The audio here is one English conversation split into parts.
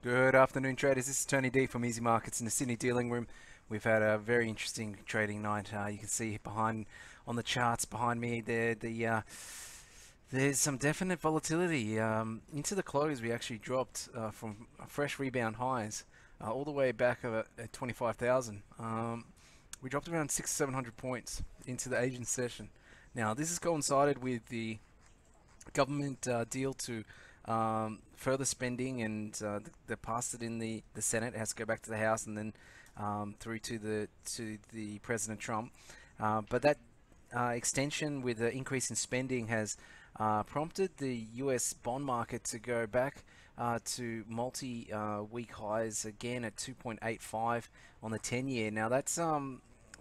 Good afternoon, traders. This is Tony D from easyMarkets in the Sydney dealing room. We've had a very interesting trading night. You can see behind on the charts behind me there, there's some definite volatility. Into the close, we actually dropped from fresh rebound highs all the way back at 25,000. We dropped around 700 points into the Asian session. Now, this has coincided with the government deal to further spending, and they passed it in the Senate. It has to go back to the House and then through to the President Trump. But that extension with the increase in spending has prompted the U.S. bond market to go back to multi-week highs again at 2.85 on the 10-year. Now that's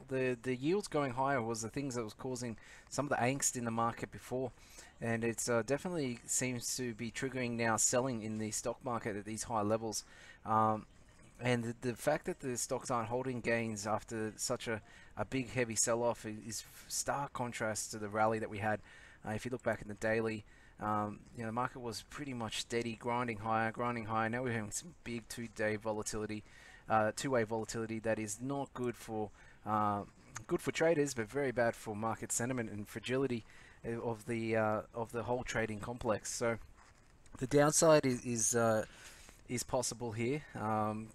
the yields going higher was the things that was causing some of the angst in the market before, and it's definitely seems to be triggering now selling in the stock market at these high levels. And the fact that the stocks aren't holding gains after such a big heavy sell-off is stark contrast to the rally that we had. If you look back in the daily, the market was pretty much steady, grinding higher, grinding higher. Now we're having some big two-day volatility, two-way volatility that is not good for traders, but very bad for market sentiment and fragility of the whole trading complex. So the downside is possible here.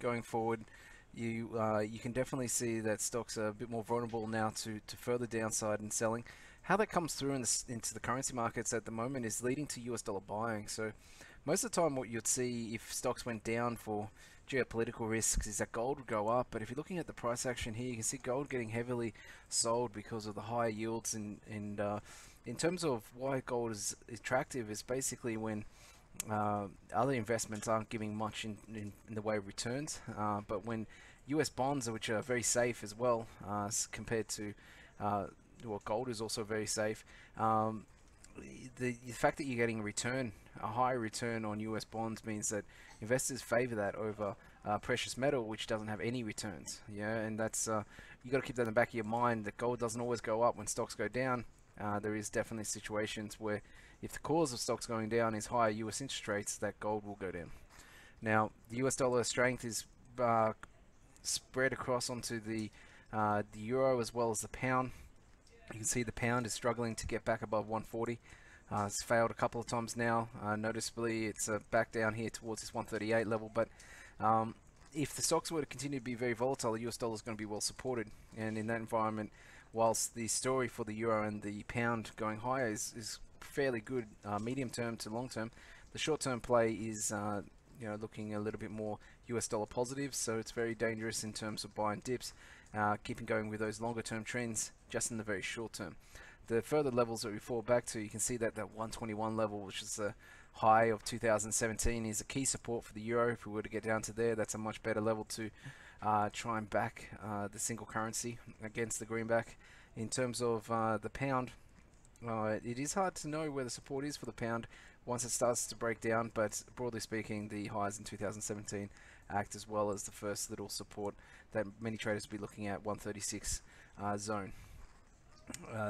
Going forward, you can definitely see that stocks are a bit more vulnerable now to further downside and selling. How that comes through into the currency markets at the moment is leading to US dollar buying. So most of the time what you'd see if stocks went down for geopolitical risks is that gold would go up. But if you're looking at the price action here, you can see gold getting heavily sold because of the higher yields. And in terms of why gold is attractive is basically when other investments aren't giving much in the way of returns, but when US bonds, which are very safe as well, compared to gold is also very safe. The fact that you're getting a higher return on US bonds means that investors favor that over precious metal, which doesn't have any returns. Yeah, and that's you got to keep that in the back of your mind that gold doesn't always go up when stocks go down. There is definitely situations where if the cause of stocks going down is higher US interest rates, that gold will go down. Now, the US dollar strength is spread across onto the euro as well as the pound. You can see the pound is struggling to get back above 140. It's failed a couple of times now. Noticeably, it's back down here towards this 138 level. But if the stocks were to continue to be very volatile, the US dollar is going to be well supported. And in that environment, whilst the story for the euro and the pound going higher is fairly good, medium term to long term, the short term play is looking a little bit more US dollar positive. So it's very dangerous in terms of buying dips, keeping going with those longer term trends just in the very short term. The further levels that we fall back to, you can see that 121 level, which is the high of 2017, is a key support for the euro. If we were to get down to there, that's a much better level to try and back the single currency against the greenback. In terms of the pound, it is hard to know where the support is for the pound once it starts to break down, but broadly speaking, the highs in 2017 act as well as the first little support that many traders will be looking at, 136 zone.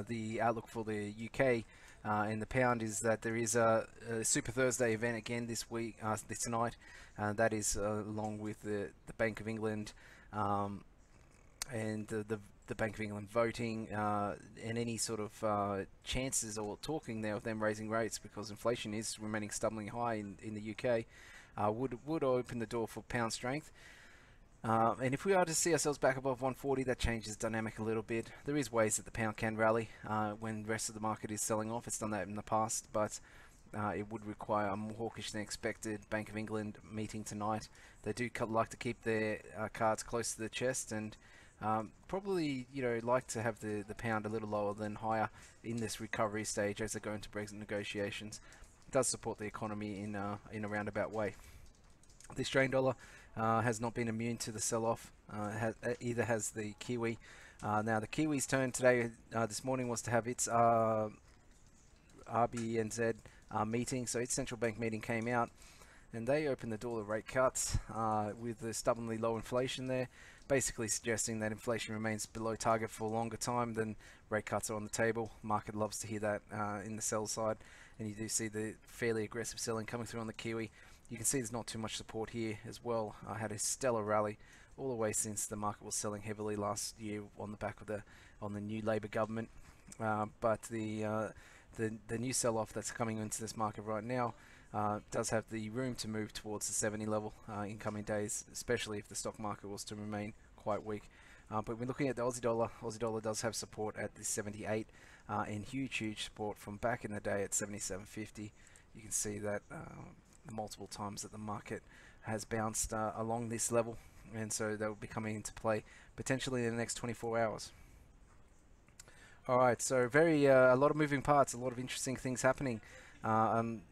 The outlook for the UK and the pound is that there is a Super Thursday event again this night. That is along with the Bank of England and the Bank of England voting and any sort of chances or talking there of them raising rates because inflation is remaining stubbornly high in the UK would open the door for pound strength. And if we are to see ourselves back above 140, that changes the dynamic a little bit. There is ways that the pound can rally when the rest of the market is selling off. It's done that in the past, but it would require a more hawkish than expected Bank of England meeting tonight. They do like to keep their cards close to the chest and probably like to have the pound a little lower than higher in this recovery stage as they go into Brexit negotiations. It does support the economy in a roundabout way. The Australian dollar has not been immune to the sell-off. Either has the Kiwi. Now the Kiwi's turn today, this morning, was to have its RBNZ meeting. So its central bank meeting came out, and they opened the door to rate cuts with the stubbornly low inflation there, basically suggesting that inflation remains below target for a longer time than rate cuts are on the table. Market loves to hear that in the sell side, and you do see the fairly aggressive selling coming through on the Kiwi. You can see there's not too much support here as well. I had a stellar rally all the way since the market was selling heavily last year on the back of the new Labor government. But the new sell-off that's coming into this market right now does have the room to move towards the 70 level in coming days, especially if the stock market was to remain quite weak. But we're looking at the Aussie dollar. Aussie dollar does have support at the 78 and huge support from back in the day at 77.50. You can see that multiple times that the market has bounced along this level, and so that will be coming into play potentially in the next 24 hours. All right, so a lot of moving parts, a lot of interesting things happening. And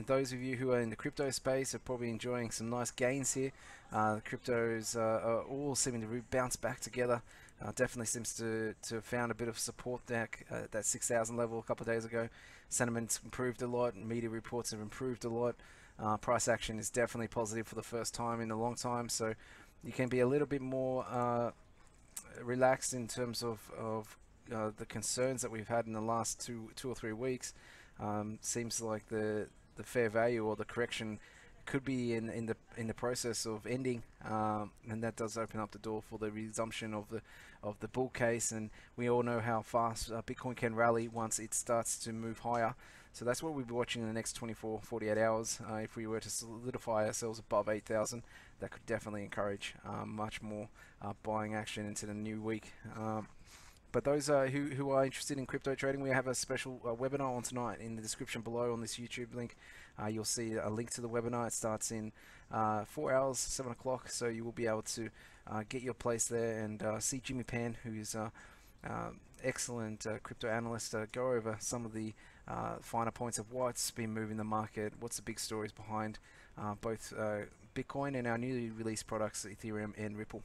those of you who are in the crypto space are probably enjoying some nice gains here. The cryptos are all seeming to bounce back together. Definitely seems to have found a bit of support there at that 6,000 level a couple of days ago. Sentiment's improved a lot, and media reports have improved a lot. Price action is definitely positive for the first time in a long time, so you can be a little bit more relaxed in terms of the concerns that we've had in the last two or 3 weeks. Seems like the fair value or the correction could be in the process of ending, and that does open up the door for the resumption of the bull case. And we all know how fast Bitcoin can rally once it starts to move higher. So that's what we'll be watching in the next 48 hours. If we were to solidify ourselves above 8,000, that could definitely encourage much more buying action into the new week. But those who are interested in crypto trading, we have a special webinar on tonight in the description below on this YouTube link. You'll see a link to the webinar. It starts in 4 hours, 7 o'clock, so you will be able to get your place there and see Jimmy Pan, who is excellent crypto analyst, go over some of the finer points of what's been moving the market, what's the big stories behind both Bitcoin and our newly released products, Ethereum and Ripple.